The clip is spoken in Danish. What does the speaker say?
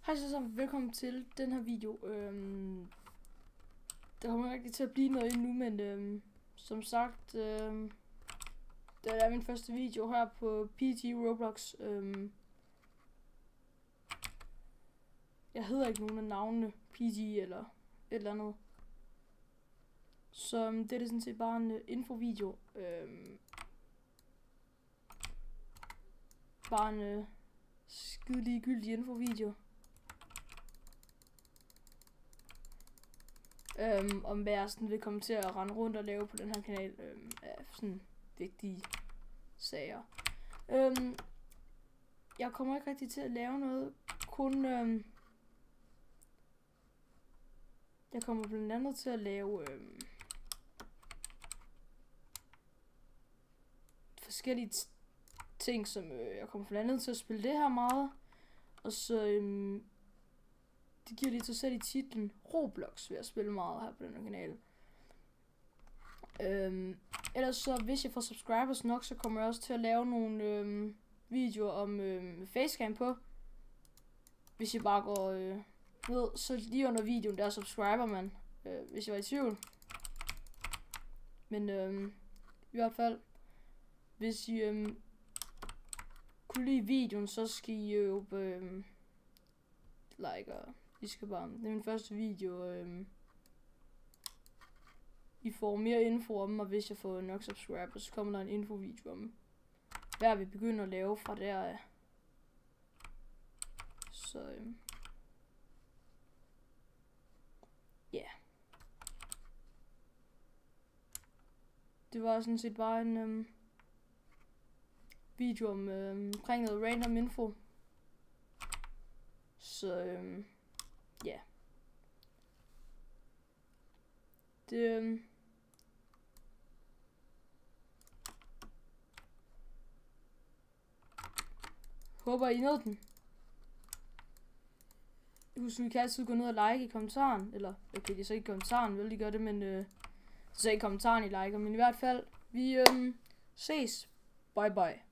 Hej så, velkommen til den her video. Der kommer ikke rigtig til at blive noget endnu, men som sagt, det er min første video her på PT Roblox. Jeg hedder ikke nogen af navnene PT eller et eller andet. Så det er sådan set bare en infovideo. Bare en skide ligegyldig infovideo. Om hvad jeg sådan vil komme til at rende rundt og lave på den her kanal af sådan vigtige sager. Jeg kommer ikke rigtig til at lave noget, kun jeg kommer blandt andet til at lave forskellige ting, som jeg kommer blandt andet til at spille det her meget, og så det giver lidt sig selv i titlen. Roblox vil jeg spille meget her på den her kanal. Ellers så, hvis jeg får subscribers nok, så kommer jeg også til at lave nogle videoer om facecam på. Hvis jeg bare går ned, så lige under videoen, der subscriber man, hvis jeg var i tvivl. Men i hvert fald, hvis I kunne lide videoen, så skal I jo like, og I skal bare, det er min første video, I får mere info om mig, hvis jeg får nok subscribers, så kommer der en infovideo om, hvad vi begynder at lave fra der af. Så ja. Det var sådan set bare en video om omkring noget random info. Så ja. Det håber I nåede den. Husk, I kan altid gå ned og like i kommentaren, eller okay, det er så ikke i kommentaren, vel, de gør det, men så i kommentaren I liker, men i hvert fald, vi ses. Bye bye.